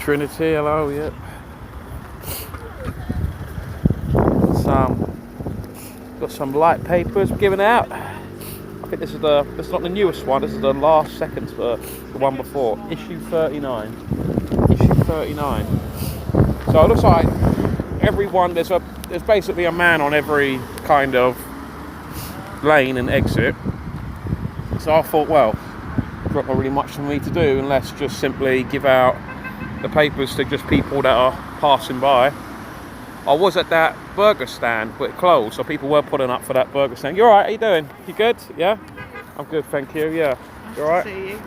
Trinity, hello, yep. Got some light papers given out. I think this is not the newest one, this is the last second, the one before. Issue 39. Issue 39. So it looks like everyone, there's basically a man on every kind of lane and exit. So I thought, well, there's not really much for me to do unless just simply give out the papers to just people that are passing by. I was at that burger stand, but it closed, so people were putting up for that burger stand. You alright? How you doing? You good? Yeah? I'm good, thank you. Yeah. You alright? See you?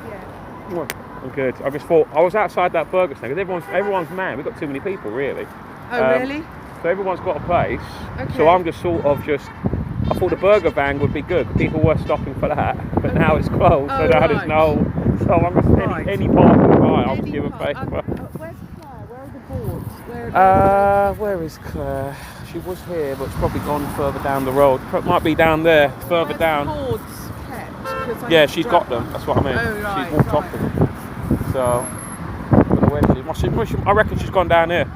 Yeah. I'm good. I just thought, I was outside that burger stand, because everyone's mad. We've got too many people, really. Oh, really? So everyone's got a place. Okay. So I'm just I thought the burger van would be good. People were stopping for that, but now it's closed, so now there's no. So I'm just any parking right. I'll give a paper. Where's Claire? Where are the boards? Where is Claire? She was here, but it's probably gone further down the road. Might be down there, further down. The boards kept? Yeah, she's got them. That's what I mean. Oh, right, she's walked off them. So I don't know where she is. I reckon she's gone down here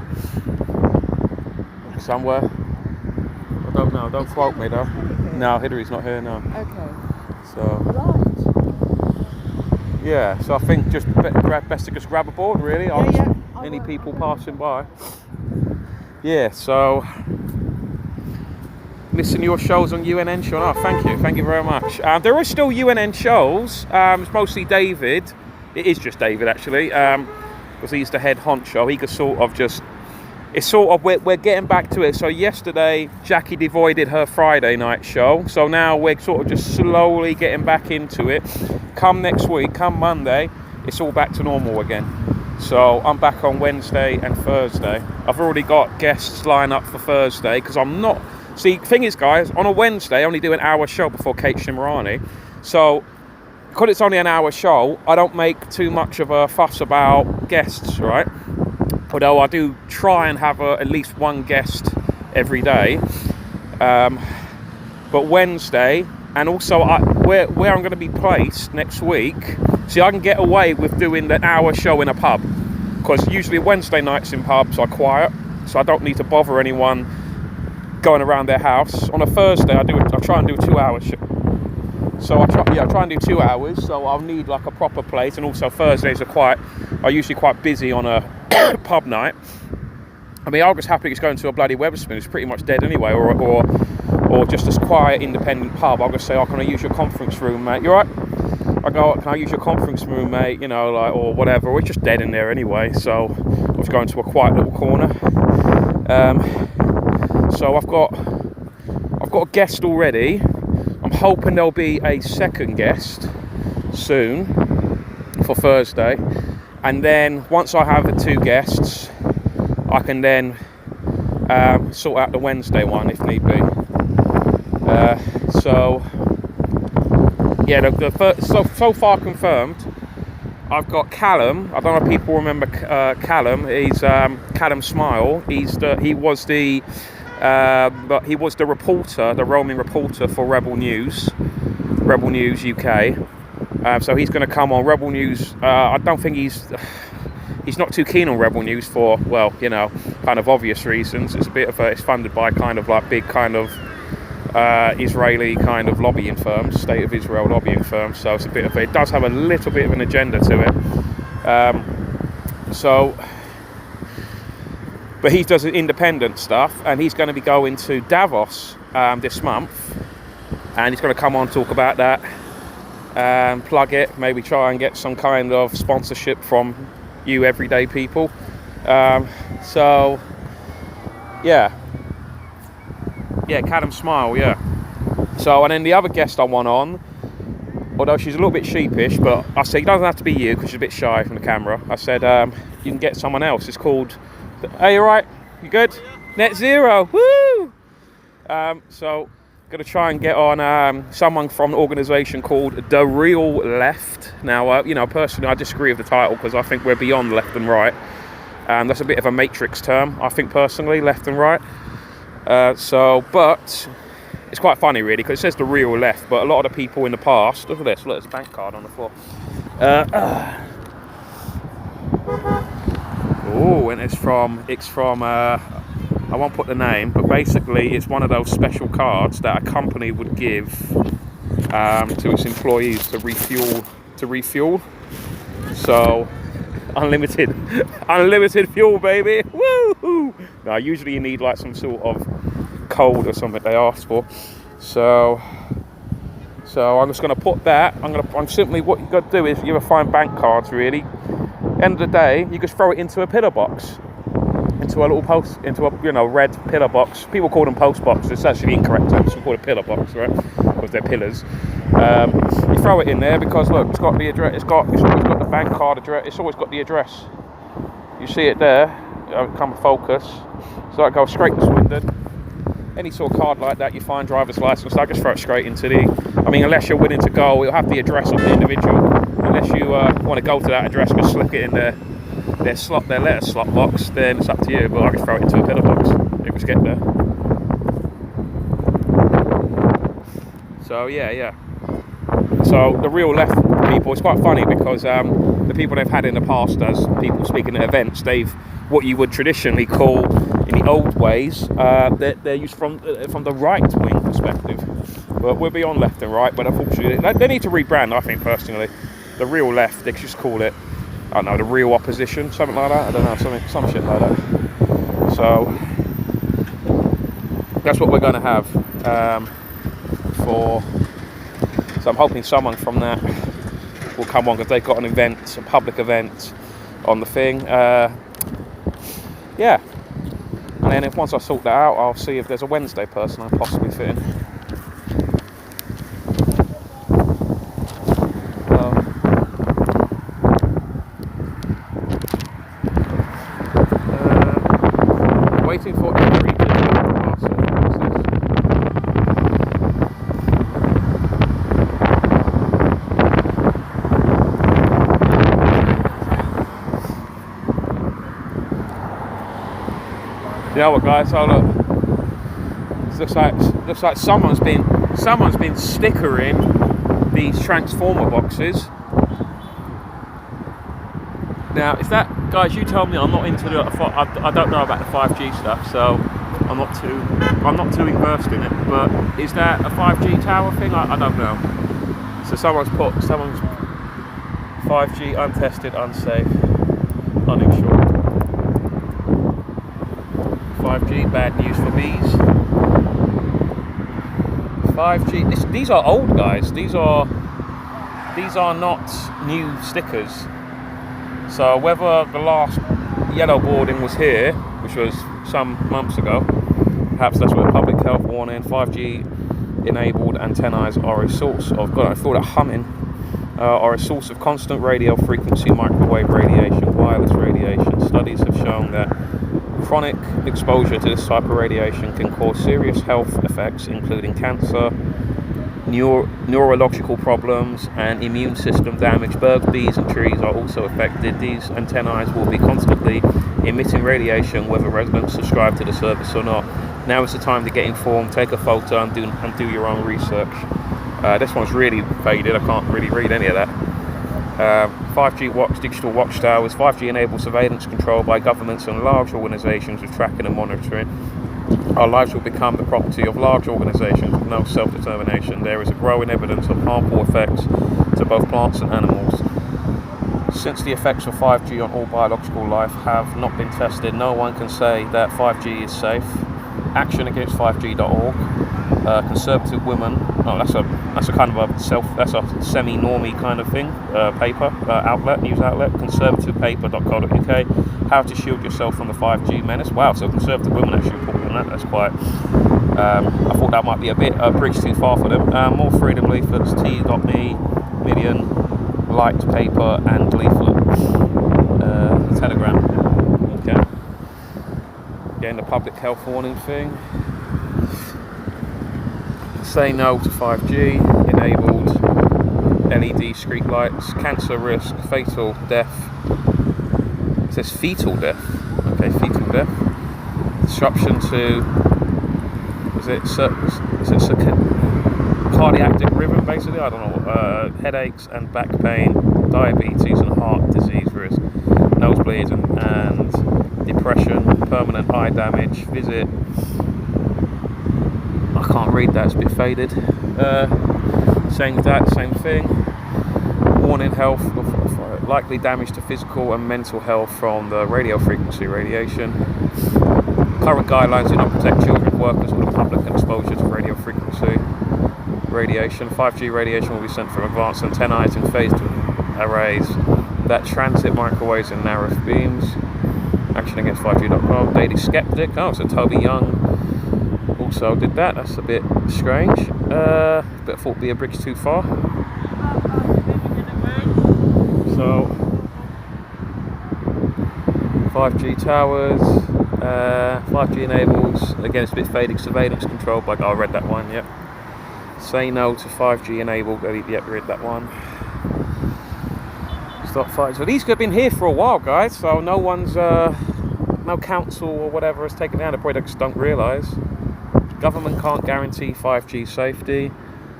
somewhere. I don't know. Don't quote me though. No, Hillary's not here now. Okay. So. Right. Yeah. So I think just best to just grab a board, really. Any people passing by. Yeah. So. Listen to your shows on UNN show. Oh, thank you very much. There are still UNN shows. It's mostly David. It is just David actually, because he's the head honcho. He could sort of just. It's sort of we're getting back to it. So yesterday Jackie devoided her Friday night show. So now we're sort of just slowly getting back into it. Come next week, come Monday, it's all back to normal again. So I'm back on Wednesday and Thursday. I've already got guests lined up for Thursday because I'm not. See, thing is, guys, on a Wednesday I only do an hour show before Kate Shimrani. So because it's only an hour show, I don't make too much of a fuss about guests, right? Although I do try and have at least one guest every day. But Wednesday, and also where I'm going to be placed next week, see, I can get away with doing the hour show in a pub. Because usually Wednesday nights in pubs are quiet, so I don't need to bother anyone going around their house. On a Thursday, I try and do a 2 hour show. So I try and do 2 hours, so I'll need like a proper place. And also Thursdays are usually quite busy on a pub night. I mean, I'm just happy it's going to a bloody Wetherspoon. It's pretty much dead anyway, or just a quiet independent pub. I'll just say, oh, can I use your conference room, mate? You alright? I go, can I use your conference room, mate? You know, like, or whatever. Or it's just dead in there anyway, so I was going to a quiet little corner. So I've got a guest already. I'm hoping there'll be a second guest soon for Thursday. And then once I have the 2 guests, I can then sort out the Wednesday one if need be. So yeah, so far confirmed. I've got Callum. I don't know if people remember Callum. He's Callum Smile. He was the reporter, the roaming reporter for Rebel News UK. So he's going to come on Rebel News. I don't think he's not too keen on Rebel News for, well, you know, kind of obvious reasons. It's funded by kind of like big kind of Israeli kind of lobbying firms, State of Israel lobbying firms. So it does have a little bit of an agenda to it. But he does independent stuff, and he's going to be going to Davos this month, and he's going to come on and talk about that. Plug it, maybe try and get some kind of sponsorship from you everyday people. So yeah, Callum Smile, yeah. So, and then the other guest I want on, although she's a little bit sheepish, but I said, it doesn't have to be you because she's a bit shy from the camera. I said, you can get someone else. It's called, hey, you alright? You good? Net Zero, woo! So going to try and get on someone from an organisation called The Real Left. Now, you know, personally, I disagree with the title because I think we're beyond left and right. That's a bit of a matrix term, I think, personally, left and right. But it's quite funny, really, because it says The Real Left, but a lot of the people in the past... Look at this, look, there's a bank card on the floor. Oh, and it's from I won't put the name, but basically it's one of those special cards that a company would give to its employees to refuel. So unlimited fuel, baby. Woo! Now usually you need like some sort of code or something they ask for. So I'm just going to put that. I'm simply, what you got to do is you ever find bank cards really. End of the day, you just throw it into a pillar box, into a red pillar box. People call them post boxes. It's actually incorrect term. It's called a pillar box, right? Because they're pillars. You throw it in there because look, it's got the address. It's always got the bank card address. It's always got the address. You see it there. Come focus. So that goes straight to Swindon. Any sort of card like that, you find driver's license. I just throw it straight into unless you're willing to go, it'll have the address of the individual. Unless you want to go to that address, just slip it in their letter slot box. Then it's up to you. But I just throw it into a pillar box. It just get there. So yeah. So the real left people, it's quite funny because the people they've had in the past as people speaking at events, they've what you would traditionally call in the old ways, they're used from the right wing perspective. But we're beyond left and right. But unfortunately, they need to rebrand. I think personally, the real left, they could just call it, I don't know, the real opposition, something like that. I don't know, some shit like that. So that's what we're going to have So I'm hoping someone from that will come on because they've got a public event on the thing. Yeah. And then once I sort that out, I'll see if there's a Wednesday person I possibly fit in. Waiting for every parcel. You know what, guys? So look, it looks like someone's been stickering these transformer boxes. Now, is that, guys? You told me I'm not into I don't know about the 5G stuff, so I'm not too immersed in it. But is that a 5G tower thing? I don't know. So someone's 5G untested, unsafe, uninsured. 5G, bad news for bees. 5G. These are old, guys. These are not new stickers. So whether the last yellow boarding was here, which was some months ago, perhaps that's where public health warning, 5G enabled antennas are a source of, God, I feel that humming, are a source of constant radio frequency microwave radiation, wireless radiation. Studies have shown that chronic exposure to this type of radiation can cause serious health effects, including cancer, neurological problems, and immune system damage. Birds, bees, and trees are also affected. These antennae will be constantly emitting radiation, whether residents subscribe to the service or not. Now is the time to get informed, take a photo, and do your own research. This one's really faded. I can't really read any of that. 5G digital watchtowers. 5G enables surveillance control by governments and large organisations with tracking and monitoring. Our lives will become the property of large organisations with no self-determination. There is a growing evidence of harmful effects to both plants and animals. Since the effects of 5G on all biological life have not been tested, no one can say that 5G is safe. Actionagainst5G.org. Conservative Women. Oh, that's a kind of that's a semi-normie kind of thing. Paper outlet, news outlet. Conservativepaper.co.uk. How to shield yourself from the 5G menace. Wow, so Conservative Women actually reported on that. That's quite. I thought that might be a bit a bridge too far for them. More freedom leaflets. T.me, Million, Light Paper, and Leaflet. Telegram. Okay. Again, the public health warning thing. Say no to 5G, enabled LED street lights, cancer risk, fatal death. It says fetal death. Okay, fetal death. Disruption to, is it cardiac rhythm, basically? I don't know. Headaches and back pain, diabetes and heart disease risk, nosebleeds and depression, permanent eye damage. Visit. I can't read that; it's a bit faded. Same with that, same thing. Warning: health, likely damage to physical and mental health from the radio frequency radiation. Current guidelines do not protect children, workers, or the public from exposure to radio frequency radiation. 5G radiation will be sent from advanced antennae in phased arrays that transit microwaves in narrow beams. Action against 5G.com. Daily Skeptic. Oh, so Toby Young also did that. That's a bit strange. But I thought it'd be a bridge too far. So 5G towers, 5G enables, again it's a bit fading, surveillance controlled by, I read that one, yep. Say no to 5G enabled, yep, read that one. Stop 5G. So these have been here for a while, guys, so no one's, no council or whatever has taken down, they probably just don't realise. Government can't guarantee 5G safety.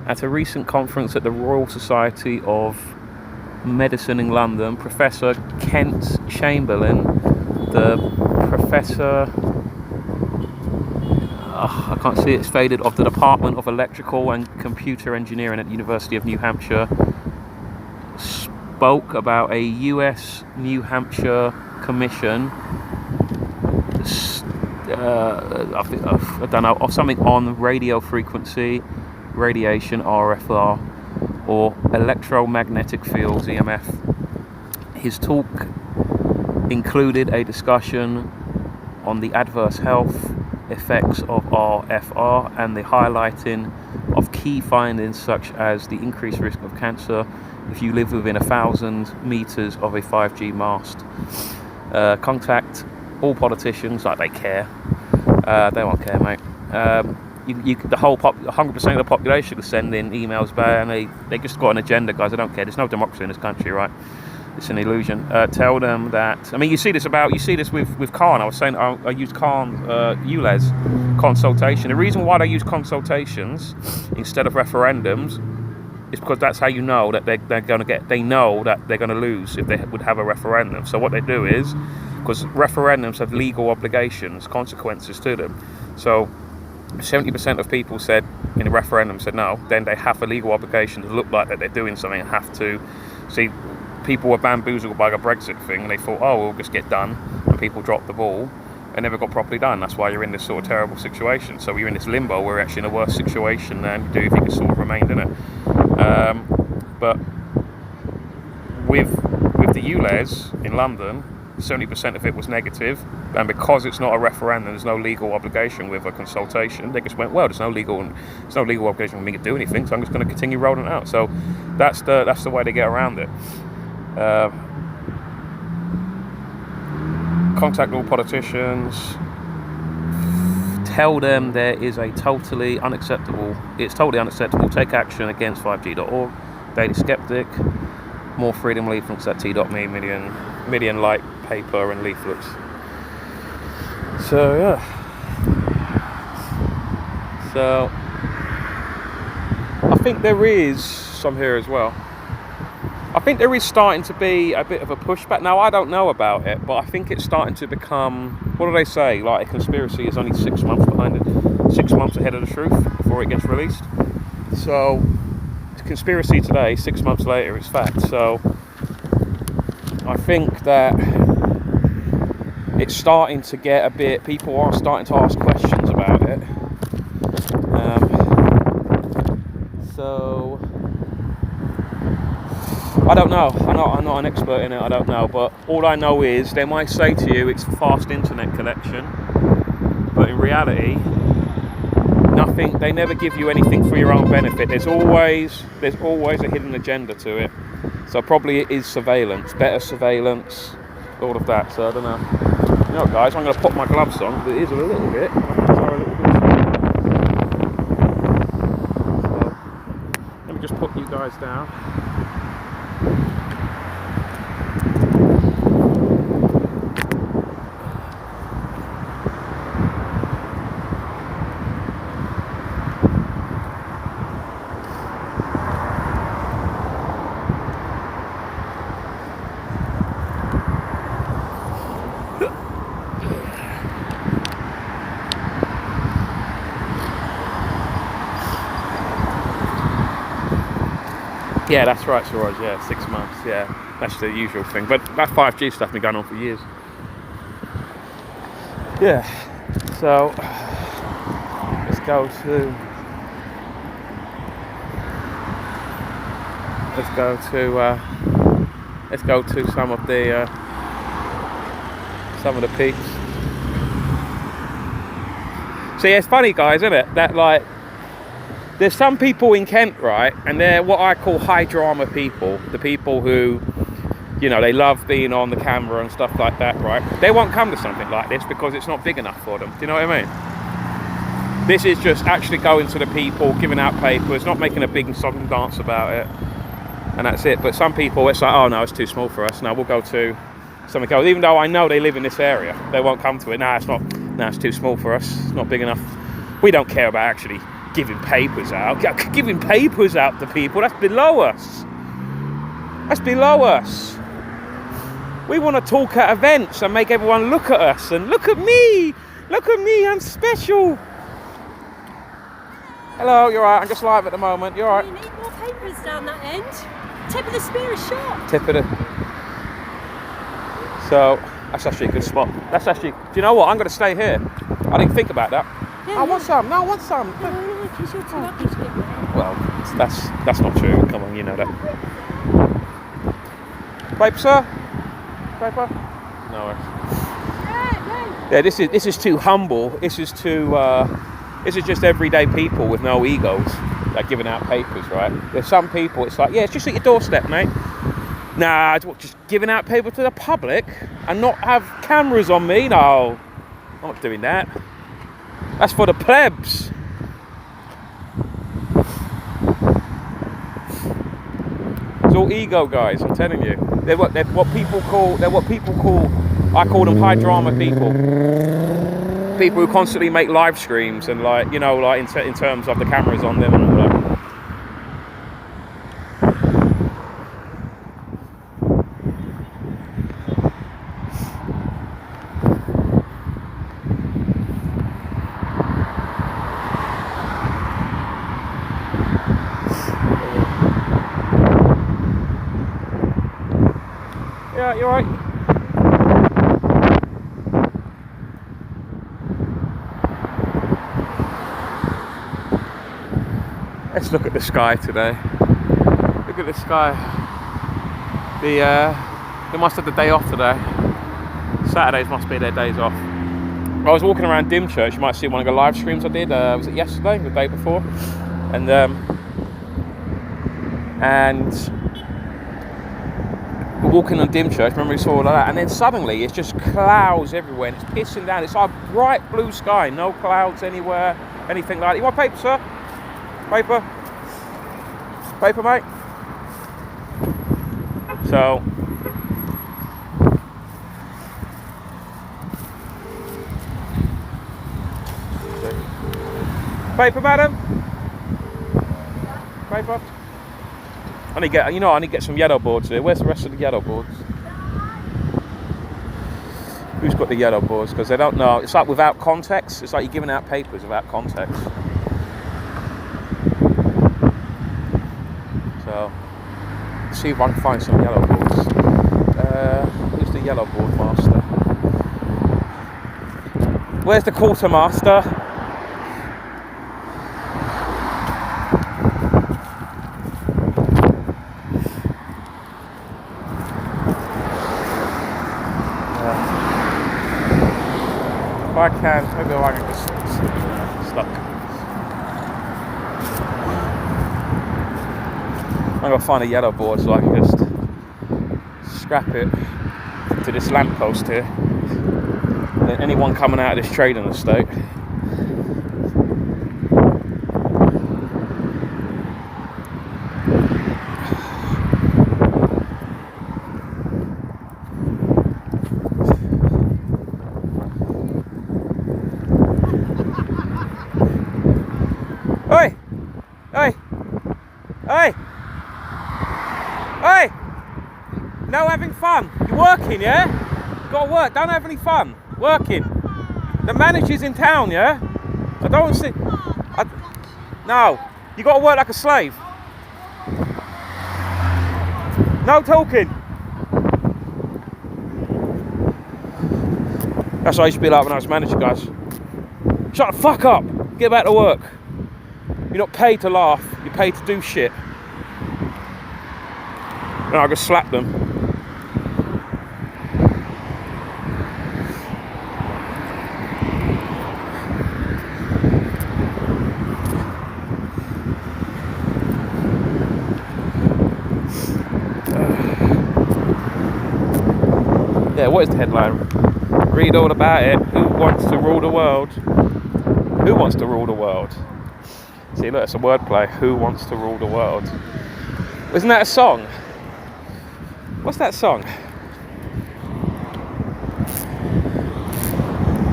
At a recent conference at the Royal Society of Medicine in London, Professor Kent Chamberlain, the Professor, I can't see it's faded, of the Department of Electrical and Computer Engineering at the University of New Hampshire, spoke about a US New Hampshire commission, I don't know, or something on radio frequency radiation, RFR, or electromagnetic fields, EMF. His talk included a discussion on the adverse health effects of RFR and the highlighting of key findings such as the increased risk of cancer if you live within 1,000 meters of a 5G mast. Contact all politicians like they care. They won't care, mate. The whole 100% of the population could send in emails back, and they just got an agenda, guys. I don't care. There's no democracy in this country, right? It's an illusion. Tell them that. I mean, you see this with Khan. I was saying I used Khan ULEZ consultation. The reason why they use consultations instead of referendums is because that's how you know that they're going to get. They know that they're going to lose if they would have a referendum. So what they do is, because referendums have legal obligations, consequences to them. So 70% of people said in a referendum said no, then they have a legal obligation to look like that they're doing something and have to. See, people were bamboozled by the Brexit thing and they thought, oh, we'll just get done, and people dropped the ball and never got properly done. That's why you're in this sort of terrible situation. So you're in this limbo where you're actually in a worse situation than you do if you can sort of remain in it. But with the ULEZ in London, 70% of it was negative, and because it's not a referendum, there's no legal obligation with a consultation. They just went, well, there's no legal obligation for me to do anything, so I'm just going to continue rolling it out. So that's the way to get around it. Contact all politicians. Tell them there is a totally unacceptable. It's totally unacceptable. Take action against 5G.org. Daily Skeptic. More freedom leaflets at t.me. Million light paper and leaflets. So yeah. So I think there is some here as well. I think there is starting to be a bit of a pushback. Now, I don't know about it, but I think it's starting to become, what do they say? Like a conspiracy is only 6 months behind it, 6 months ahead of the truth before it gets released. So, conspiracy today, 6 months later, it's fact. So, I think that it's starting to get a bit, people are starting to ask questions about it. So, I don't know. I'm not an expert in it. I don't know. But all I know is they might say to you it's fast internet connection, but in reality, nothing. They never give you anything for your own benefit. There's always a hidden agenda to it. So probably it is surveillance, better surveillance, all of that. So I don't know. You know, guys, I'm going to put my gloves on. But it is a little bit. So let me just put you guys down. Yeah, that's right, Siraj. Yeah, 6 months. Yeah, that's the usual thing. But that 5G stuff been going on for years. Yeah. So let's go to some of the peaks. So yeah, it's funny, guys, isn't it? That like, there's some people in Kent, right, and they're what I call high drama people. The people who, you know, they love being on the camera and stuff like that, right? They won't come to something like this because it's not big enough for them. Do you know what I mean? This is just actually going to the people, giving out papers, not making a big song and dance about it, and that's it. But some people, it's like, oh no, it's too small for us. No, we'll go to something else. Even though I know they live in this area, they won't come to it. No, it's not. No, it's too small for us. It's not big enough. We don't care about actually giving papers out. Giving papers out to people, that's below us. That's below us. We want to talk at events and make everyone look at us and look at me, I'm special. Hello, you're right, I'm just live at the moment, you're right. You need more papers down that end. Tip of the spear is shot. Tip of the... So, that's actually a good spot. That's actually, do you know what, I'm going to stay here. I didn't think about that. Yeah, I want some, no, I want some. No, because you're too lucky to get there. Well, that's not true, come on, you know that. Paper, sir? Paper? No. Yeah, this is too humble. This is just everyday people with no egos, like giving out papers, right? There's some people, it's like, yeah, it's just at your doorstep, mate. Nah, just giving out paper to the public and not have cameras on me? No, I'm not doing that. That's for the plebs. It's all ego, guys, I'm telling you. They're what people call, I call them high drama people. People who constantly make live streams and, like, you know, like in terms of the cameras on them and all that. Yeah, you're right. Let's look at the sky today. Look at the sky. They must have the day off today. Saturdays must be their days off. I was walking around Dymchurch. You might see one of the live streams I did. Was it yesterday? The day before? And we're walking on Dymchurch. Remember we saw all of that, and then suddenly it's just clouds everywhere. And it's pissing down. It's like bright blue sky, no clouds anywhere, anything like that. You want paper, sir? Paper? Paper, mate? So, paper, madam? Paper? I need to get some yellow boards here. Where's the rest of the yellow boards? Who's got the yellow boards? Because they don't know. It's like without context. It's like you're giving out papers without context. So, let's see if I can find some yellow boards. Who's the yellow board master? Where's the quartermaster? If I can, maybe I can just stuck. I'm gonna find a yellow board so I can just scrap it to this lamppost here. And then anyone coming out of this trading estate. Oi! Oi! Oi! Oi! No having fun. You're working, yeah? Gotta work. Don't have any fun. Working. The manager's in town, yeah? I don't see... No. You gotta work like a slave. No talking. That's what I used to be like when I was manager, guys. Shut the fuck up. Get back to work. You're not paid to laugh. You're paid to do shit. And I just slap them. Yeah, what is the headline? Read all about it. Who wants to rule the world? Who wants to rule the world? See, look, it's a wordplay. Who wants to rule the world? Isn't that a song? What's that song?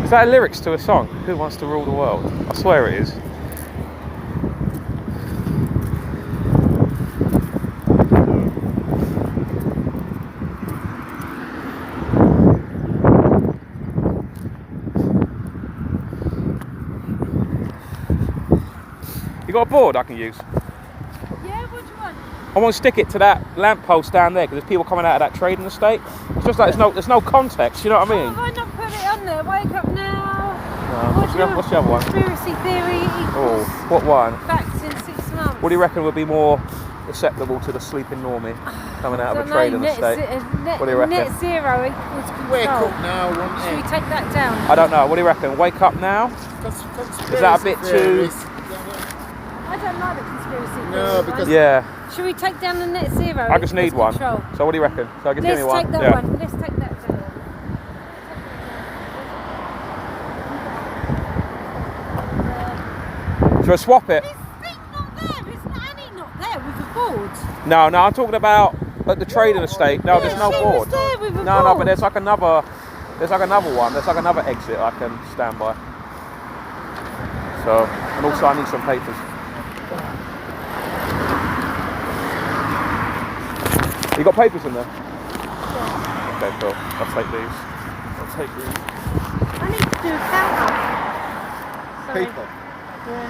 Is that lyrics to a song? Who wants to rule the world? I swear it is. You got a board I can use? Yeah, what do you want? I want to stick it to that lamppost down there because there's people coming out of that trading estate. It's just like there's no context, you know what I mean? Why not put it on there? Wake up now. What's the other one? Conspiracy theory Oh, equals what one? facts in 6 months. What do you reckon would be more acceptable to the sleeping normie coming out of a trading estate? What do you reckon? Net zero equals control. Wake up now, one Should we take that down? I don't know. What do you reckon? Wake up now? Is that a bit too? I don't like the conspiracy theory. No, because Yeah. Should we take down the net zero? I just need equals one. control? So what do you reckon? So give me Let's one. take that Yeah. one. Let's take that down. Should I swap it? This thing not there, isn't Annie not there with the board? No, I'm talking about at the trading estate. No, there's no she board. was there with a No, board. but there's like another one. There's like another exit I can stand by. So, and also I need some papers. You got papers in there? Yeah. Okay, cool. I'll take these. I need to do a counter. Sorry. people. Yeah.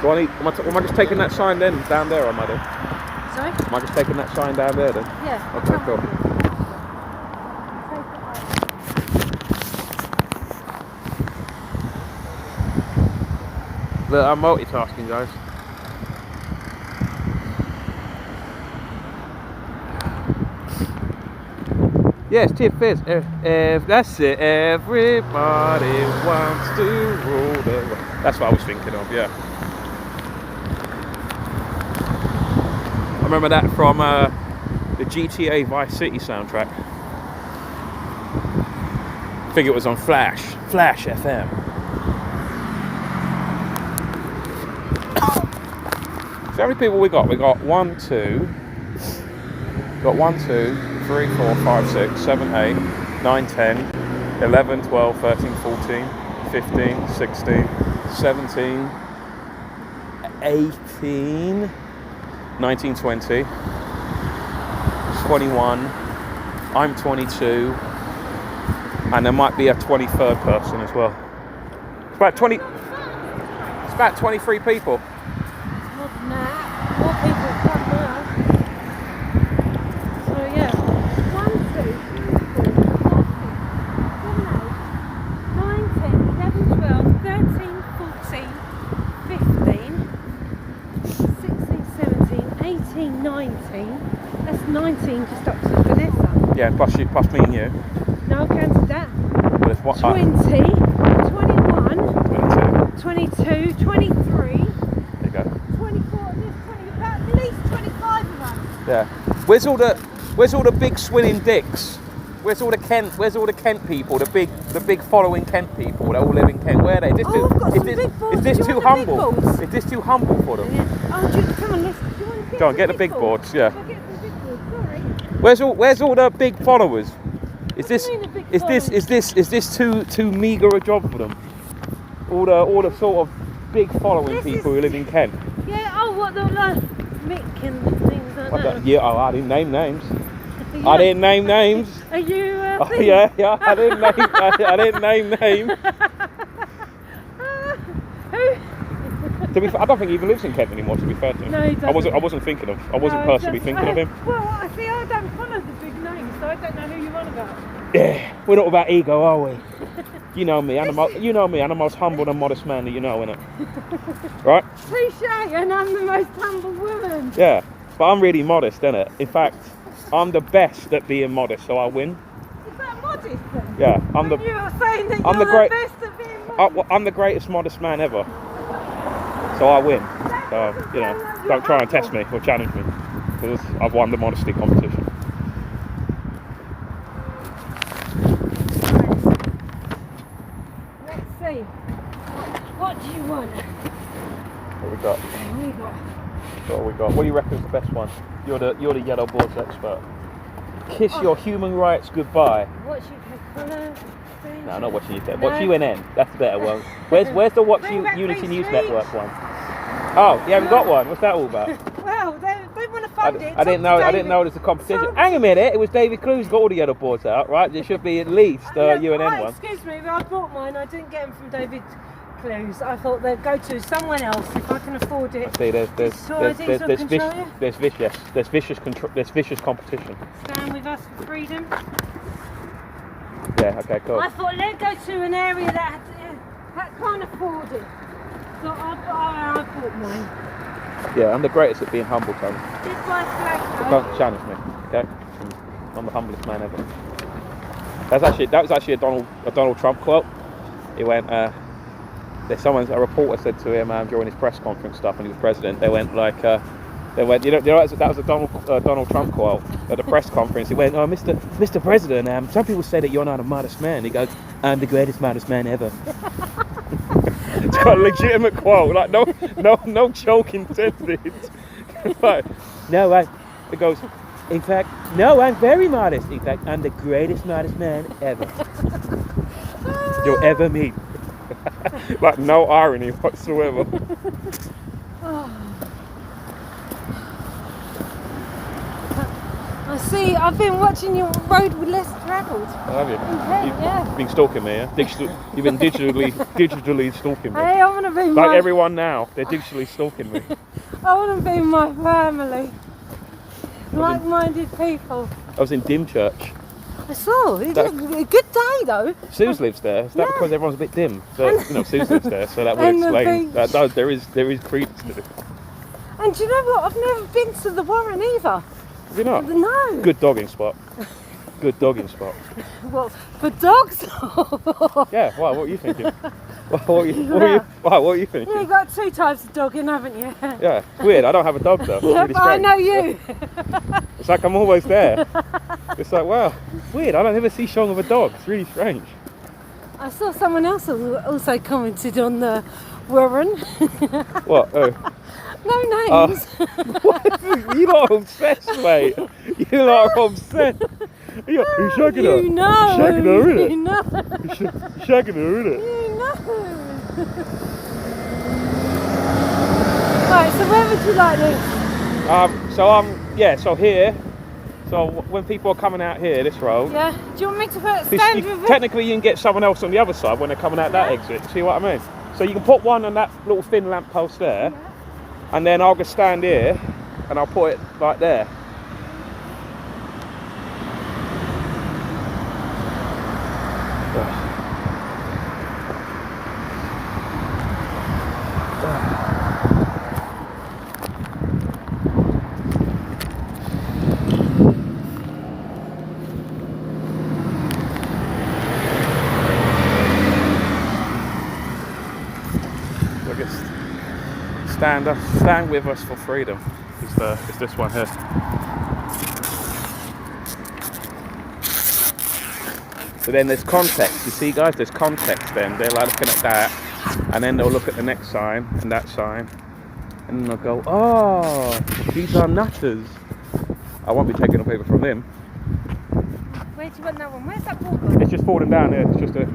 Do I need? Am I just taking that sign then down there? Am I then? Sorry? Am I just taking that sign down there then? Yeah. Okay, cool. Look, I'm multitasking, guys. Yes, tip is that's it. Everybody wants to rule the world. That's what I was thinking of. Yeah. I remember that from the GTA Vice City soundtrack. I think it was on Flash FM. So how many people we got? We got 1, 2, 3, 4, 5, 6, 7, 8, 9, 10, 11, 12, 13, 14, 15, 16, 17, 18, 19, 20, 21, I'm 22, and there might be a 23rd person as well. It's about 20, it's about 23 people. More than that. More people come now. So yeah. 1, 2, 3, 4, 5, 6, 7, 8, 9, 10, 11, 12, 13, 14, 15, 16, 17, 18, 19. That's 19 just up to Vanessa. Yeah, plus me and you. No, I counted that. But there's one, 20, 21, 22. 22, 23, There you go. 24, there's 20, about at least 25 of us. Yeah. Where's all the big swinging dicks? Where's all the Kent people? The big following Kent people that all live in Kent. Where are they? Oh, I've got some big balls. Is this Do you too want the big humble? balls? Is this too humble for them? Yeah. Oh, come on, let's. Do you want to Go on, get the big boards. Yeah. I'll get some big boards. Sorry. Where's all the big followers? Is What this do you mean the big is this too meagre a job for them? All the sort of big following This people is- who live in Kent. Yeah. Oh, what the Mick and things like that. Yeah, I didn't name names. Yeah. I didn't name names. Are you? Oh, yeah, I didn't name names. Who? To be fair, I don't think he even lives in Kent anymore. To be fair to him, No, he doesn't. I wasn't thinking of. I wasn't No, personally just- thinking of him. Well, I see. I don't follow the big names, so I don't know who you're on about. Yeah, we're not about ego, are we? You know me, I'm the most humble and modest man that you know, innit? Right? Touche, and I'm the most humble woman. Yeah, but I'm really modest, innit? In fact, I'm the best at being modest, so I win. Is that modest then? Yeah, You're saying that you're the best at being modest. I'm the greatest modest man ever, so I win. So, you know, don't try and test me or challenge me, because I've won the modesty competition. Let's see. What do you want? What we got? What we got? What do you reckon is the best one? You're the yellow boards expert. Kiss your human rights goodbye. Watch UK colour. No, not watching UK. Watch UNN. That's the better one. Where's the Watch Unity News Network one? Oh, you haven't got one. What's that all about? Well, they want to fund it. I didn't know there's a competition. Hang a minute. It was David Clues got all the yellow boards out, right? There should be at least UNN one. Excuse me, but I bought mine. I didn't get them from David Clues. I thought they'd go to someone else if I can afford it. See, there's vicious competition. Stand with us for freedom. Yeah. Okay. Cool. I thought let's go to an area that can't afford it. So I bought mine. Yeah, I'm the greatest at being humble, Tony. This my flag. Don't challenge me, okay? I'm the humblest man ever. That was actually a Donald Trump quote. He went, a reporter said to him during his press conference stuff when he was president. They went, that was a Donald Trump quote at the press conference. He went, "Oh, Mr. President, some people say that you're not a modest man." He goes, "I'm the greatest modest man ever." It's got a legitimate quote, like no joke intended. Like, no, it goes, in fact, no, I'm very modest. In fact, I'm the greatest modest man ever you'll ever meet. Like, no irony whatsoever. I see, I've been watching your road with less travelled. Have you? Yeah. You've been stalking me, yeah? You've been digitally stalking me. Hey, I want to be like everyone now, they're digitally stalking me. I want to be my family. Like-minded people. I was in Dim Church. I saw. It was a good day though. Suze lives there. Is that because everyone's a bit dim? So, Suze lives there, so that would explain. There is credence to it. And do you know what? I've never been to the Warren either. Have you not? No. Good dogging spot. Good dogging spot. Well, for dogs? Yeah, why? What are you thinking? What are you thinking? You've got two types of dogging, haven't you? Yeah, it's weird. I don't have a dog though. Yeah, really but I know you. It's like I'm always there. It's like, wow, weird. I don't ever see Sean with a dog. It's really strange. I saw someone else also commented on the Warren. What? Oh. No names. You lot are obsessed, mate. You lot are obsessed. You're shagging her. You know. Shagging her, innit? You know. Shagging her, innit? You know. Right, so where would you like this? So here. So when people are coming out here, this road. Yeah. Do you want me to stand with it? Technically, you can get someone else on the other side when they're coming out that exit. See what I mean? So you can put one on that little thin lamp post there. Yeah. And then I'll just stand here and I'll put it like there. Stand with us for freedom is this one here. So then there's context. You see, guys, there's context. Then they're like looking at that, and then they'll look at the next sign and that sign, and then they'll go, "Oh, these are nutters." I won't be taking a paper from them. Where do you want that one? Where's that ball gone? It's just falling down here. It's just a.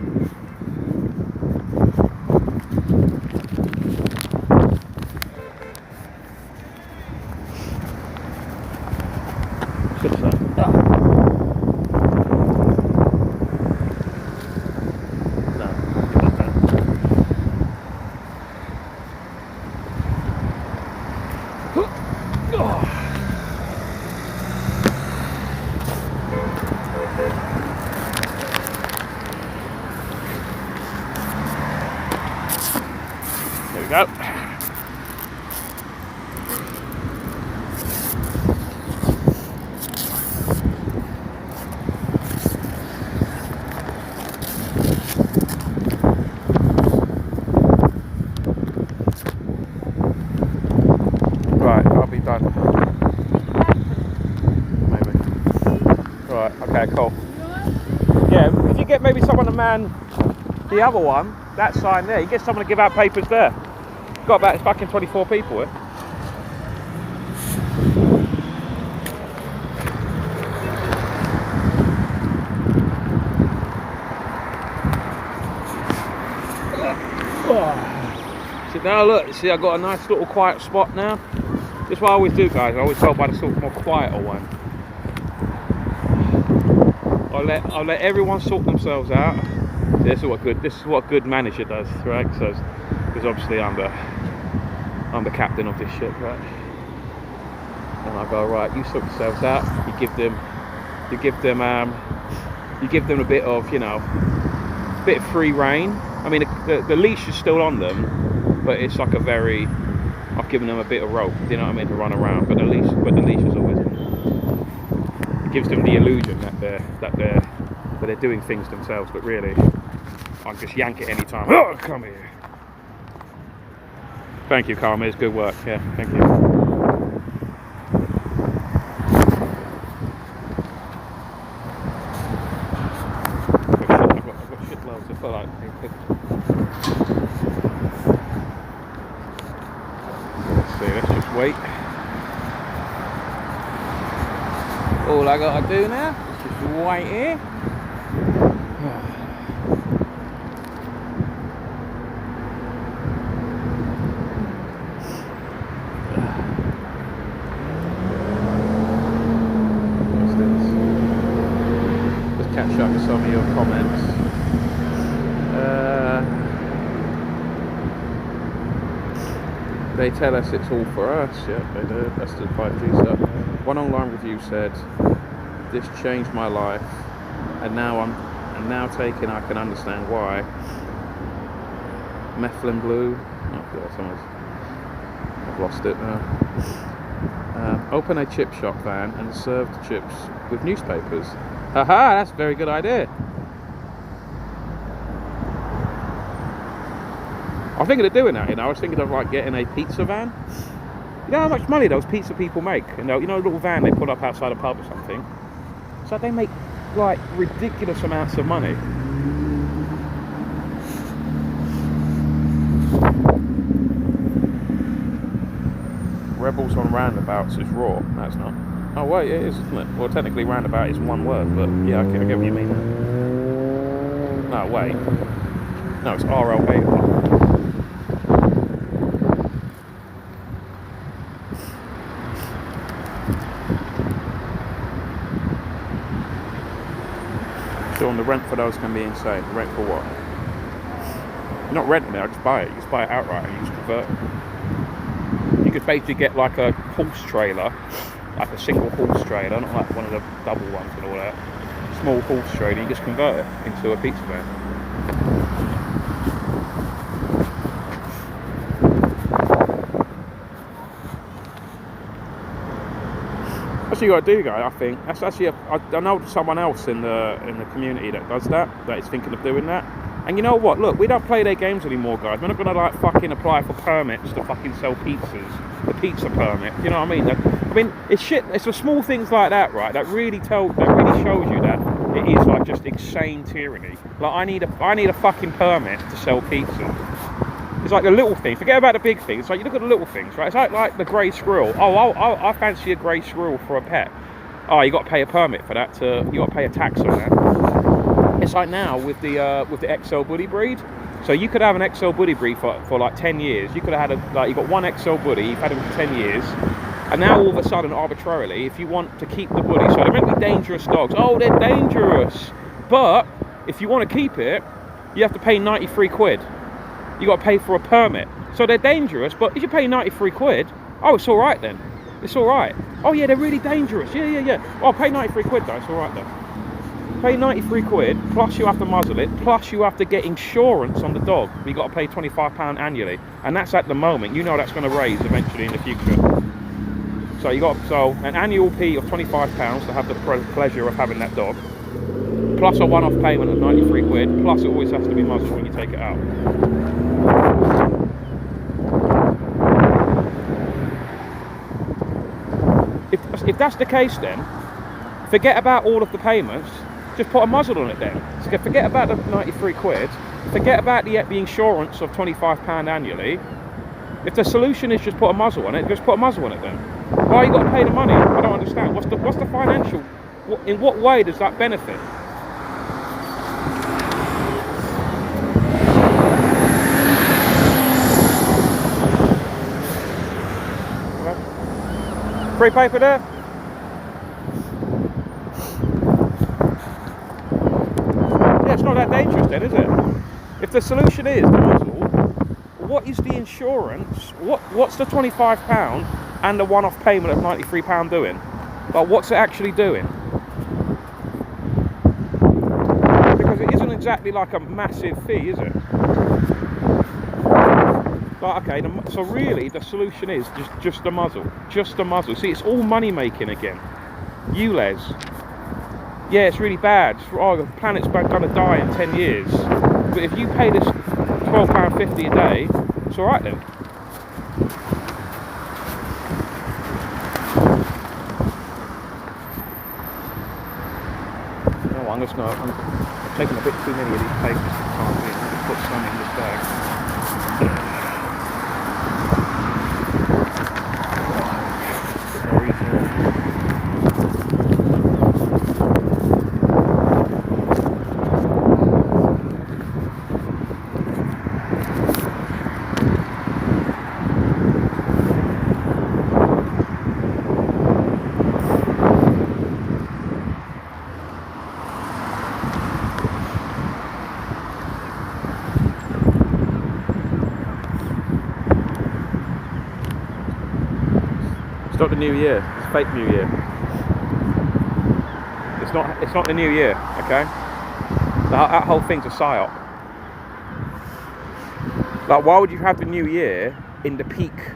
go. Right, I'll be done. Maybe. Right, okay, cool. Yeah, if you get maybe someone to man the other one, that sign there, you get someone to give out papers there. Got about fucking 24 people here. So now look, see, I've got a nice little quiet spot now. This is what I always do, guys. I always go by the sort of more quieter one. I'll let everyone sort themselves out. This is what a good manager does, right? So, because obviously I'm the captain of this ship, right? And I go, right, you sort yourselves out. You give them a bit of, a bit of free rein. I mean, the leash is still on them, but it's like I've given them a bit of rope, you know what I mean, to run around. But the leash is always in. It gives them the illusion that they're doing things themselves, but really, I just yank it anytime. Oh, come here. Thank you, Carmen. It's good work. Yeah, thank you. I've got shitloads of like. Let's see. Let's just wait. All I gotta do now is just wait here. Catch up with some of your comments. They tell us it's all for us. Yeah, they do. That's the 5G stuff. One online review said, "This changed my life, and now I can understand why." Methyl blue. Oh, I've lost it now. Open a chip shop van and serve the chips with newspapers. Haha, that's a very good idea. I was thinking of doing that, I was thinking of like getting a pizza van. You know how much money those pizza people make? You know a little van they put up outside a pub or something. So they make like ridiculous amounts of money. Rebels on Roundabouts is raw. That's not. Oh wait, it is, isn't it? Well, technically roundabout is one word, but yeah, I get what you mean. No, wait. No, it's RLA. So on the rent for those can be insane. The rent for what? You're not renting it, I just buy it. You just buy it outright and you just convert it. You could basically get like a horse trailer, like a single horse trailer, not like one of the double ones and all that. Small horse trailer, you just convert it into a pizza van. That's what you got to do, guys. I think that's actually I know someone else in the community that does that is thinking of doing that. And you know what? Look, we don't play their games anymore, guys. We're not gonna like fucking apply for permits to fucking sell pizzas. The pizza permit. You know what I mean? It's shit. It's the small things like that, right? That really shows you that it is like just insane tyranny. Like I need a fucking permit to sell pizza. It's like the little things. Forget about the big things. It's like you look at the little things, right? It's like the grey squirrel. Oh, I fancy a grey squirrel for a pet. Oh, you got to pay a permit for that. You got to pay a tax on that. It's like now with the XL Buddy breed. So you could have an XL Buddy breed for like 10 years. You could have had you got one XL Buddy. You've had him for 10 years. And now all of a sudden, arbitrarily, if you want to keep the Buddy, so they're meant to be dangerous dogs. Oh, they're dangerous. But if you want to keep it, you have to pay 93 quid. You got to pay for a permit. So they're dangerous, but if you pay 93 quid, oh, it's all right then. It's all right. Oh yeah, they're really dangerous. Yeah. Oh, I'll pay 93 quid though. It's all right then. pay 93 quid, plus you have to muzzle it, plus you have to get insurance on the dog. You've got to pay £25 annually. And that's at the moment. You know that's going to raise eventually in the future. So you got an annual fee of £25 to have the pleasure of having that dog, plus a one-off payment of 93 quid, plus it always has to be muzzled when you take it out. If that's the case, then forget about all of the payments, just put a muzzle on it then. So forget about the 93 quid, forget about the insurance of £25 annually. If the solution is just put a muzzle on it, just put a muzzle on it then. Why you got to pay the money? I don't understand. What's the financial? In what way does that benefit? Free paper there? Yeah, it's not that dangerous then, is it? If the solution is the muzzle, what is the insurance? What's the £25 and the one-off payment of £93 doing? But what's it actually doing? Because it isn't exactly like a massive fee, is it? Like, okay, so really the solution is just the muzzle. Just the muzzle. See, it's all money making again. ULEZ. Yeah, it's really bad. The planet's going to die in 10 years. But if you pay this £12.50 a day, it's alright then. No, I'm taking a bit too many of these papers for the time being. I'll just put some in this bag. It's not the new year. It's fake new year. It's not the new year. Okay. That whole thing's a psyop. Like, why would you have the new year in the peak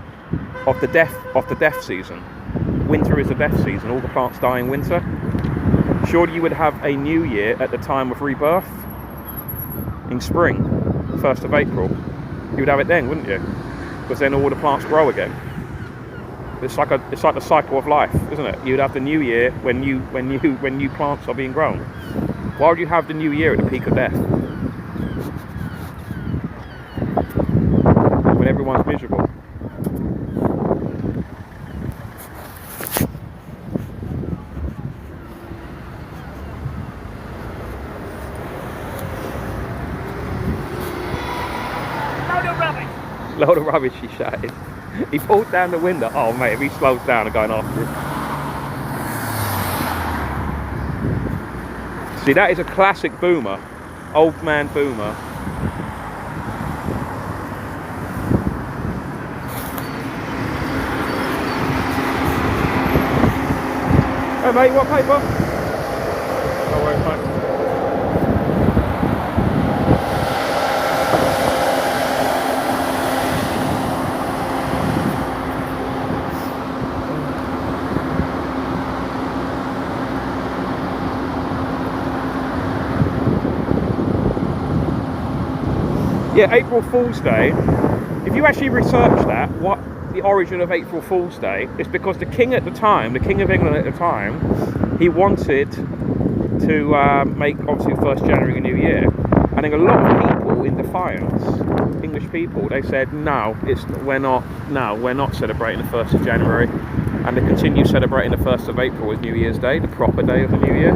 of the death season? Winter is the death season. All the plants die in winter. Surely you would have a new year at the time of rebirth in spring, 1st of April. You would have it then, wouldn't you? Because then all the plants grow again. It's like the cycle of life, isn't it? You'd have the new year when new plants are being grown. Why would you have the new year at the peak of death? When everyone's miserable. Load of rubbish, he shouted. He pulled down the window. Oh mate, if he slows down, I'm going after him. See, that is a classic boomer. Old man boomer. Hey mate, you want paper? No worries, mate. Yeah, April Fool's Day, if you actually research that, what the origin of April Fool's Day is, because the king at the time, the King of England at the time, he wanted to make, obviously, 1st January a new year. And then a lot of people, in defiance, English people, they said, no, we're not celebrating the 1st of January. And they continue celebrating the 1st of April as New Year's Day, the proper day of the new year.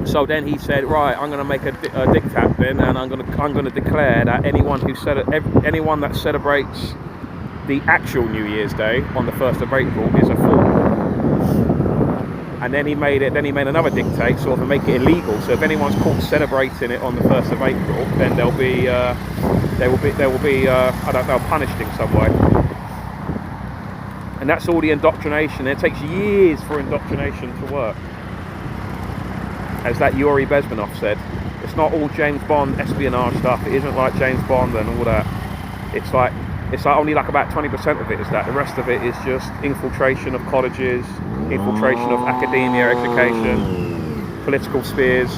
So then he said, right, I'm going to make a diktat then, and I'm going to declare that anyone that celebrates the actual New Year's Day on the 1st of April is a fool. And then he made another dictate, sort of, to make it illegal. So if anyone's caught celebrating it on the 1st of April, then they will be I don't know, punished in some way. And that's all the indoctrination. It takes years for indoctrination to work. as that Yuri Bezmenov said, it's not all James Bond espionage stuff. It isn't like James Bond and all that. It's like only like about 20% of it is that. The rest of it is just infiltration of colleges, infiltration of academia, education, political spheres.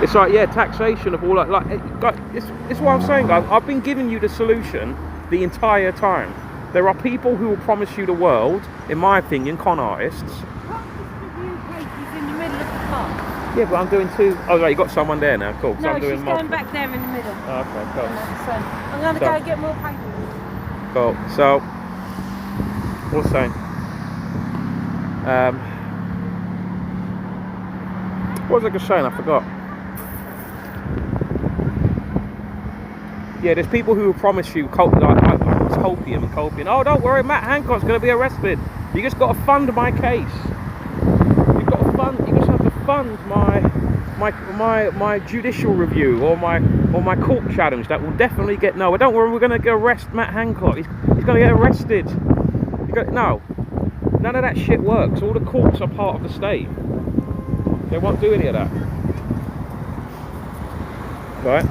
It's like, yeah, taxation of all that. It's what I'm saying, guys. I've been giving you the solution the entire time. There are people who will promise you the world, in my opinion, con artists. In the middle of the park. Yeah, but I'm doing two. Oh, right, you got someone there now. Cool. So No, I'm doing she's multiple. going back there in the middle. Oh, okay, cool. So I'm going to go get more papers. Cool. So, what's I saying? What was I just saying? I forgot. Yeah, there's people who will promise you copium and copium. Oh, don't worry, Matt Hancock's going to be arrested. You just got to fund my case. You've got to fund. You just have to fund my judicial review or my court challenge that will definitely get no. Don't worry, we're going to arrest Matt Hancock. He's going to get arrested. No, none of that shit works. All the courts are part of the state. They won't do any of that. Right?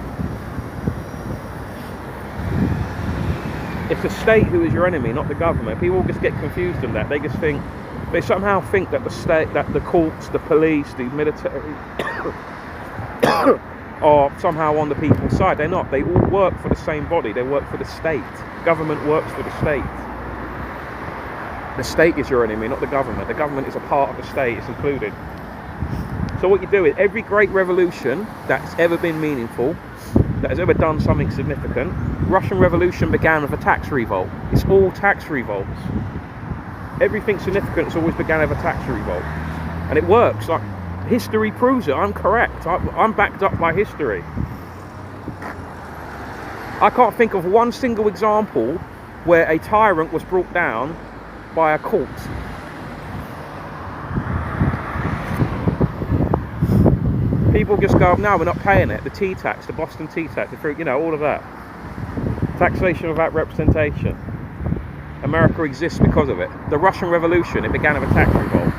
It's the state who is your enemy, not the government. People just get confused in that. They somehow think that the state, that the courts, the police, the military are somehow on the people's side. They're not. They all work for the same body. They work for the state. Government works for the state. The state is your enemy, not the government. The government is a part of the state. It's included. So what you do is every great revolution that's ever been meaningful, that has ever done something significant. Russian Revolution began with a tax revolt. It's all tax revolts. Everything significant has always began with a tax revolt. And it works. Like, history proves it. I'm correct. I'm backed up by history. I can't think of one single example where a tyrant was brought down by a court. People just go, no, we're not paying it. The tea tax, the Boston tea tax, the fruit, all of that. Taxation without representation. America exists because of it. The Russian Revolution, it began with a tax revolt.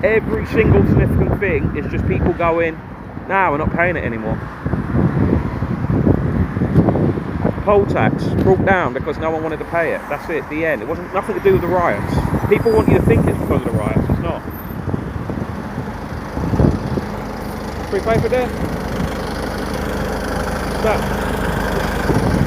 Every single significant thing is just people going, no, we're not paying it anymore. Poll tax brought down because no one wanted to pay it. That's it, the end. It wasn't nothing to do with the riots. People want you to think it's because of the riots. It's not. Free paper there? So,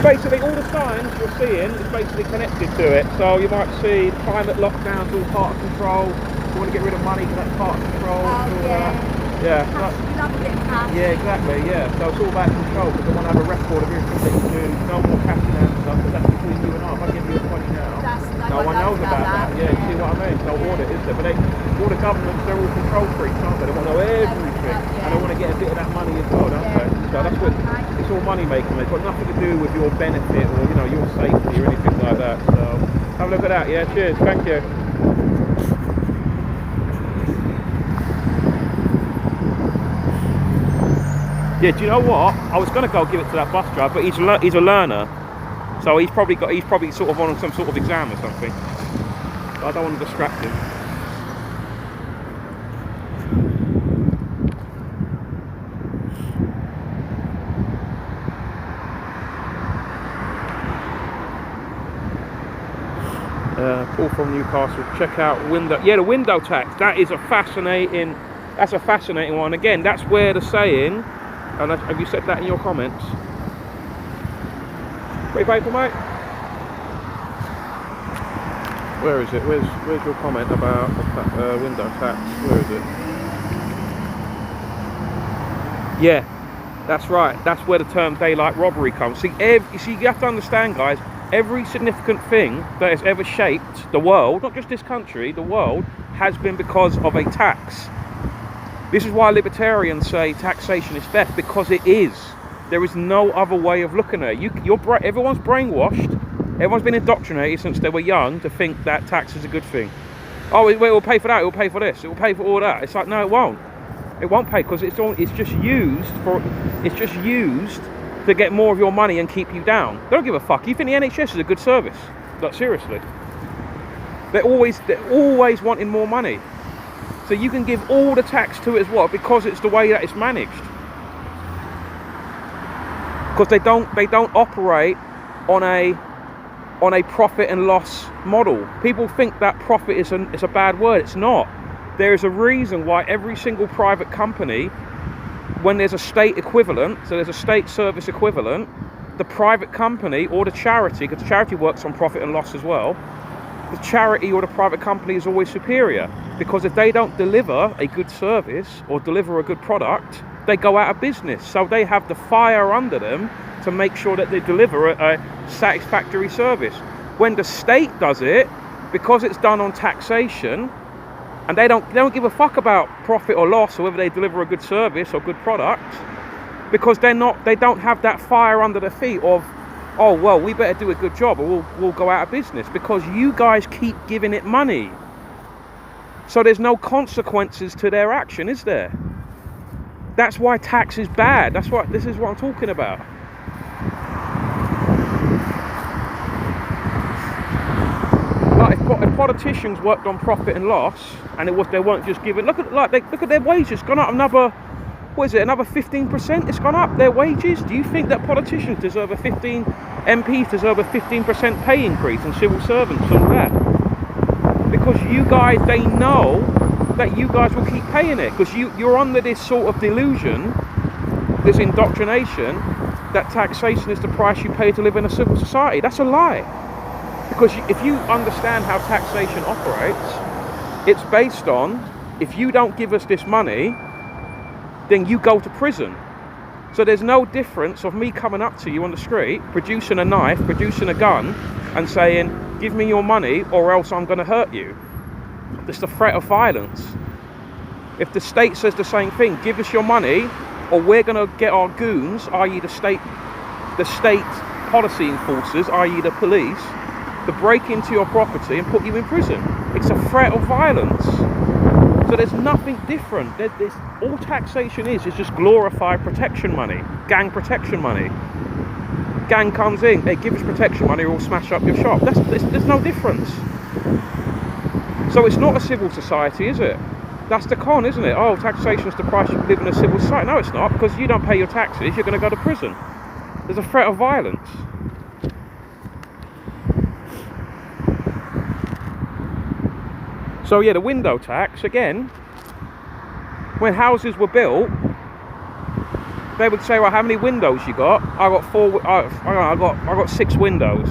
basically all the signs you're seeing is basically connected to it. So you might see the climate lockdowns all part of control. You want to get rid of money because that's part of control. Yeah. Yeah, exactly, yeah. So it's all about control because they want to have a record of everything that you do. No more cashing out and stuff, but that's between you and I. If I give you a 20 now, no one knows about that. Yeah, you see what I mean? No audit, is there? But all the governments, they're all control freaks, aren't they? They want to know everything. And they want to get a bit of that money as well, don't they? So that's what, it's all money making. It's got nothing to do with your benefit or, your safety or anything like that. So have a look at that, yeah? Cheers, thank you. Yeah, do you know what? I was going to go give it to that bus driver, but he's a learner, so he's probably sort of on some sort of exam or something. So I don't want to distract him. Paul from Newcastle. Check out window. Yeah, the window tax. That's a fascinating one. Again, that's where the saying. And have you said that in your comments? Free paper, mate? Where is it? Where's your comment about the window tax? Where is it? Yeah, that's right. That's where the term daylight robbery comes. See, you have to understand, guys, every significant thing that has ever shaped the world, not just this country, the world, has been because of a tax. This is why libertarians say taxation is theft, because it is. There is no other way of looking at it. Everyone's brainwashed. Everyone's been indoctrinated since they were young to think that tax is a good thing. Oh, it will pay for that, it will pay for this, it will pay for all that. It's like, no, it won't. It won't pay because it's just used to get more of your money and keep you down. They don't give a fuck. You think the NHS is a good service? Like, seriously. They're always wanting more money. So you can give all the tax to it as well because it's the way that it's managed. Because they don't operate on a profit and loss model. People think that profit is a bad word. It's not. There is a reason why every single private company, when there's a state equivalent, so there's a state service equivalent, the private company or the charity, because the charity works on profit and loss as well, the charity or the private company is always superior. Because if they don't deliver a good service or deliver a good product, they go out of business. So they have the fire under them to make sure that they deliver a satisfactory service. When the state does it, because it's done on taxation, and they don't give a fuck about profit or loss or whether they deliver a good service or good product, because they don't have that fire under their feet of, oh well, we better do a good job or we'll go out of business, because you guys keep giving it money. So there's no consequences to their action, is there? That's why tax is bad. This is what I'm talking about. Like if politicians worked on profit and loss, and they weren't just giving. Look at their wages gone up another. What is it? Another 15%? It's gone up their wages. Do you think that politicians deserve MPs deserve a 15% pay increase, and civil servants and all that? Because you guys, they know that you guys will keep paying it, because you're under this sort of delusion, this indoctrination, that taxation is the price you pay to live in a civil society. That's a lie. Because if you understand how taxation operates, it's based on, if you don't give us this money, then you go to prison. So there's no difference of me coming up to you on the street, producing a knife, producing a gun, and saying, give me your money or else I'm going to hurt you. It's the threat of violence. If the state says the same thing, give us your money or we're going to get our goons, i.e. the state policy enforcers, i.e. the police, to break into your property and put you in prison. It's a threat of violence. So there's nothing different. All taxation is just glorified protection money, gang protection money. Gang comes in, hey, give us protection money or we'll smash up your shop. There's no difference. So it's not a civil society, is it? That's the con, isn't it? Oh, taxation is the price you live in a civil society. No, it's not, because you don't pay your taxes, you're going to go to prison. There's a threat of violence. So yeah, the window tax, again, when houses were built, they would say, well, how many windows you got? I got 6 windows,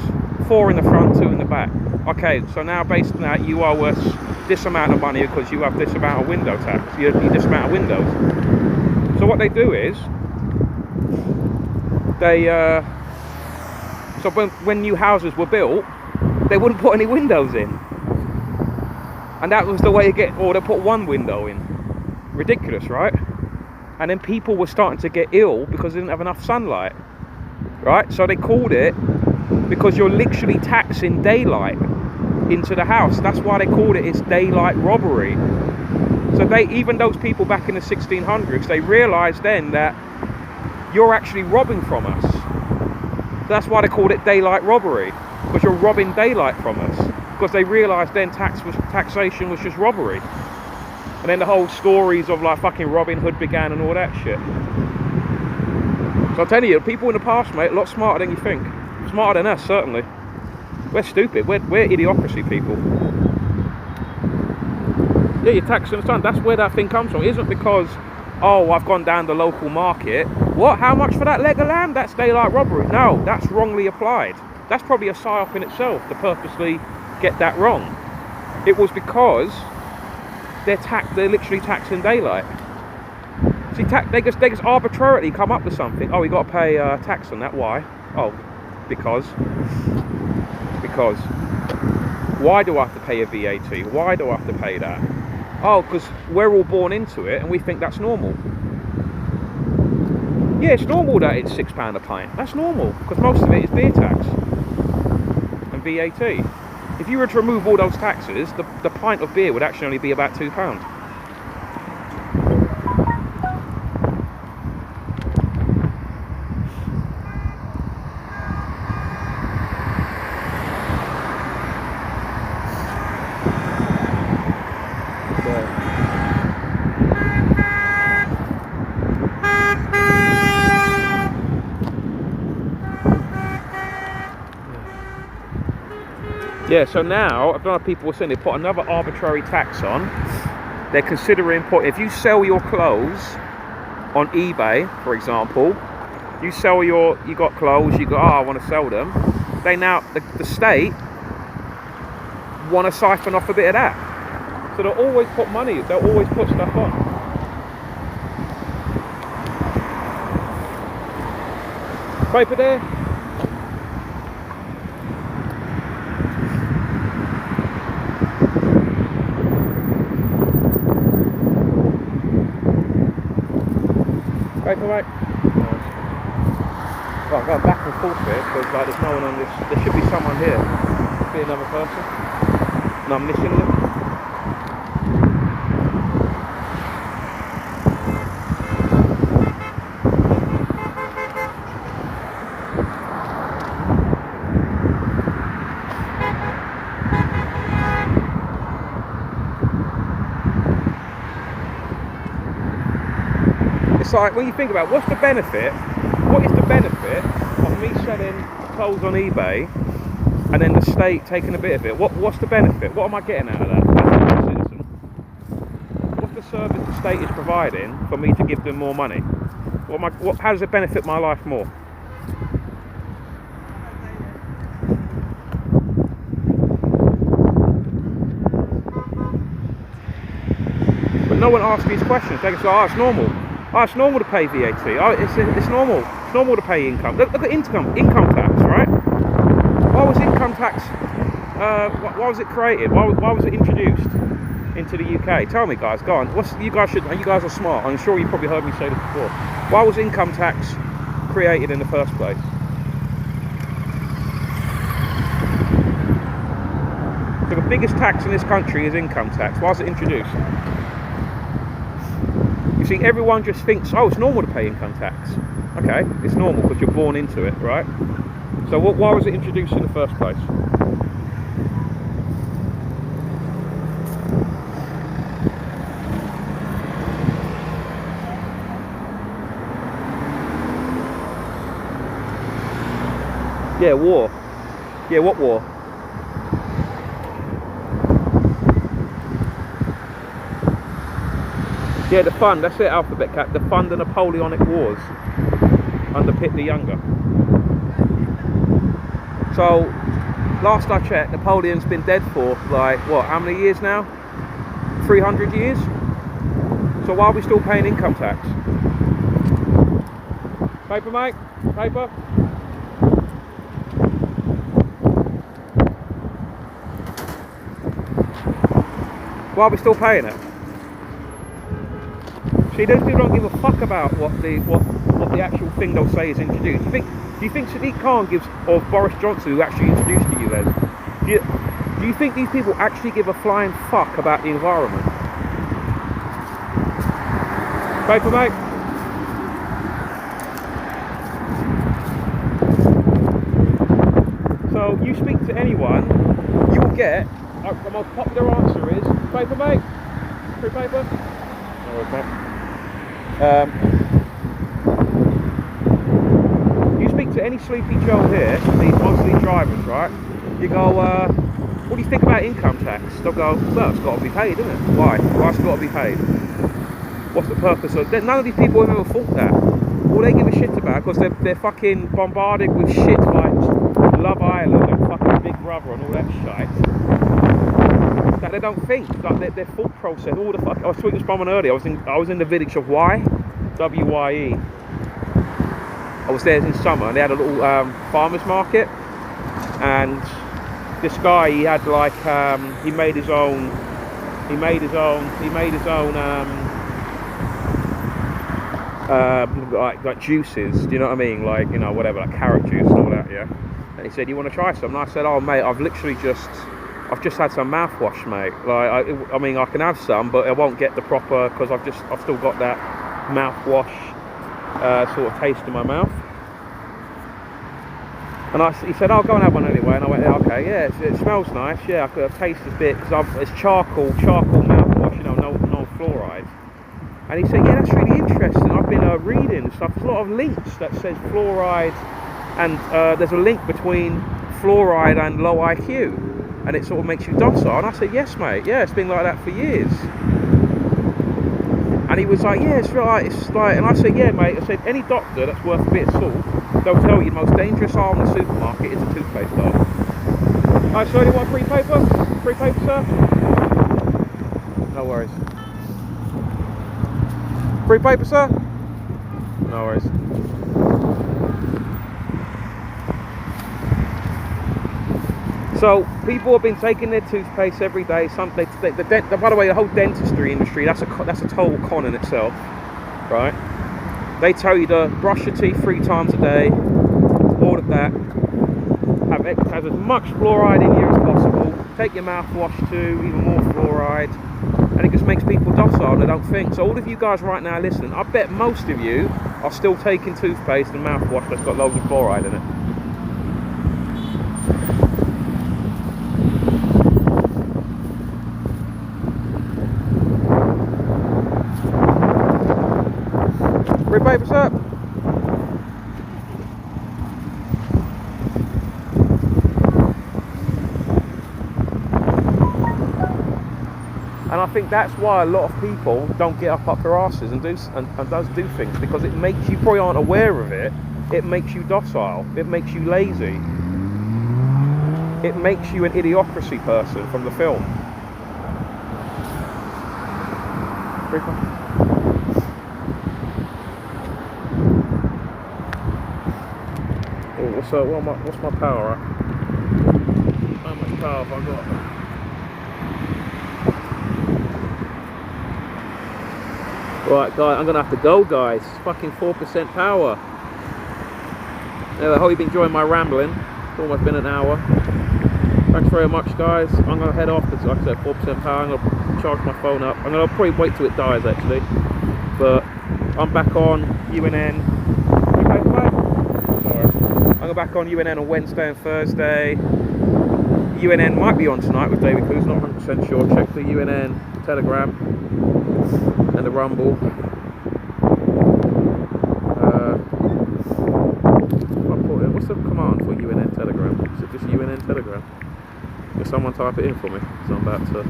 4 in the front, 2 in the back. Okay, so now based on that, you owe us this amount of money because you have this amount of window tax. You need this amount of windows. So what they do is, so when new houses were built, they wouldn't put any windows in. And that was the way they put 1 window in. Ridiculous, right? And then people were starting to get ill because they didn't have enough sunlight, right? So they called it, because you're literally taxing daylight into the house. That's why they called it, it's daylight robbery. So even those people back in the 1600s, they realised then that you're actually robbing from us. So that's why they called it daylight robbery, because you're robbing daylight from us. Because they realised then taxation was just robbery. And then the whole stories of like fucking Robin Hood began and all that shit. So I'm telling you, people in the past, mate, a lot smarter than you think. Smarter than us, certainly. We're stupid. We're idiocracy people. Yeah, you're taxing the sun. That's where that thing comes from. It isn't because, oh, I've gone down the local market. What? How much for that leg of lamb? That's daylight robbery. No, that's wrongly applied. That's probably a psyop in itself to purposely get that wrong. It was because they're literally taxing daylight. See, they just arbitrarily come up with something. Oh, we got to pay tax on that. Why? Oh, because. Why do I have to pay a VAT? Why do I have to pay that? Oh, because we're all born into it and we think that's normal. Yeah, it's normal that it's £6 a pint. That's normal, because most of it is beer tax and VAT. If you were to remove all those taxes, the pint of beer would actually only be about £2. Yeah, so now, I don't know if people were saying they put another arbitrary tax on. They're considering if you sell your clothes on eBay, for example, you got clothes, I want to sell them. They now, the state want to siphon off a bit of that. So they'll always put money, they'll always put stuff on. Paper there? Paper, mate? Well, I'm going back and forth here because there's no one on this. There should be someone here. Should be another person. And I'm missing them. It's like, when you think about it, what's the benefit? What is the benefit of me selling clothes on eBay and then the state taking a bit of it? What's the benefit? What am I getting out of that as a citizen? What's the service the state is providing for me to give them more money? How does it benefit my life more? But no one asks these questions. They go, it's normal. It's normal to pay VAT. It's normal. It's normal to pay income. Look at income tax, right? Why was income tax? Why was it created? Why was it introduced into the UK? Tell me, guys. Go on. You guys are smart. I'm sure you probably heard me say this before. Why was income tax created in the first place? So the biggest tax in this country is income tax. Why was it introduced? You see, everyone just thinks, it's normal to pay income tax. Okay, it's normal because you're born into it, right? So why was it introduced in the first place? Yeah, war. Yeah, what war? Yeah, the fund, that's it, alphabet cap. The fund the Napoleonic Wars under Pitt the Younger. So, last I checked, Napoleon's been dead for how many years now? 300 years? So why are we still paying income tax? Paper, mate? Paper? Why are we still paying it? See, those people don't give a fuck about what the actual thing they'll say is introduced. Do you think Sadiq Khan or Boris Johnson, who actually introduced the US, do you think these people actually give a flying fuck about the environment? Paper, mate? So, you speak to anyone, you will get, the most popular answer is, paper, mate? Free paper? No, it's not. You speak to any sleepy Joe here, mostly drivers, right? You go, what do you think about income tax? They'll go, well, it's got to be paid, isn't it? Why? Why's it got to be paid? What's the purpose of it? None of these people have ever thought that. All they give a shit about, because they're fucking bombarded with shit like Love Island and fucking Big Brother and all that shit. That they don't think, like their thought process, all the fuck. I was talking to someone earlier. I was in the village of W-Y-E. I was there in summer, and they had a little farmers market. And this guy, he had he made his own like juices. Do you know what I mean? Whatever, like carrot juice and all that. Yeah. And he said, "You want to try some?" And I said, "Oh, mate, I've just had some mouthwash, mate. I mean, I can have some, but I won't get the proper, because I've still got that mouthwash sort of taste in my mouth." And he said, "I'll go and have one anyway." And I went, "Yeah, okay, yeah, it smells nice. Yeah, I could taste a bit because it's charcoal mouthwash, no fluoride." And he said, "Yeah, that's really interesting. I've been reading and stuff. There's a lot of links that says fluoride, and there's a link between fluoride and low IQ." and it sort of makes you docile. And I said, yes, mate. Yeah, it's been like that for years. And he was like, yeah, it's right. It's like, and I said, yeah, mate. I said, any doctor that's worth a bit of salt, they'll tell you the most dangerous aisle in the supermarket is a toothpaste aisle. Alright, so you want free paper? Free paper, sir? No worries. Free paper, sir? No worries. So people have been taking their toothpaste every day. By the way, the whole dentistry industry, that's a total con in itself, right? They tell you to brush your teeth 3 times a day, all of that. Have as much fluoride in here as possible. Take your mouthwash too, even more fluoride, and it just makes people docile and they don't think. So all of you guys right now listening, I bet most of you are still taking toothpaste and mouthwash that's got loads of fluoride in it. Free paper, sir? And I think that's why a lot of people don't get up their asses and does do things, because it makes you, probably aren't aware of it, it makes you docile, it makes you lazy, it makes you an idiocracy person from the film. Oh, what's my power at? How much power have I got? Right, guys, I'm gonna have to go, guys. It's fucking 4% power. Anyway, I hope you've been enjoying my rambling. It's almost been an hour. Thanks very much, guys. I'm gonna head off because, like I said, 4% power. I'm gonna charge my phone up. I'm gonna probably wait till it dies, actually. But I'm back on UNN. Okay, bye. I'm back on UNN on Wednesday and Thursday. UNN might be on tonight with David Cruz, not 100% sure. Check the UNN Telegram and the Rumble. What's the command for UNN Telegram? Is it just UNN Telegram? Can someone type it in for me? So I'm about to.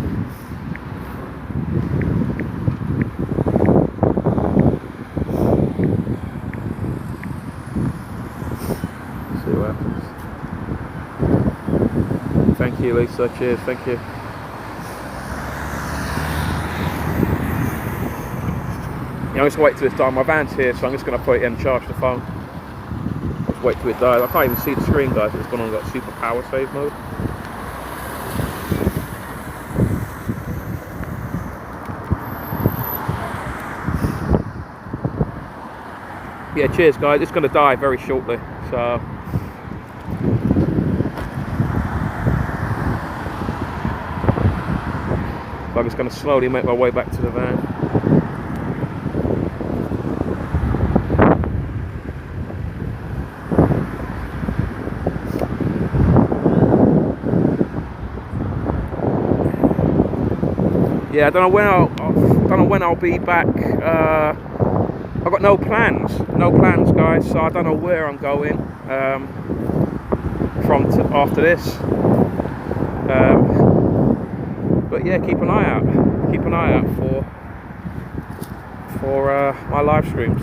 See what happens. Thank you, Lisa. Cheers. Thank you. I'm just wait till it's done. My van's here, so I'm just going to put it in and charge the phone. Just wait till it dies. I can't even see the screen, guys. It's gone on got super power save mode. Yeah, cheers, guys. It's going to die very shortly, so. I'm just going to slowly make my way back to the van. Yeah, I don't know when I'll be back. I've got no plans, guys. So I don't know where I'm going after this. But yeah, keep an eye out. Keep an eye out for my live streams.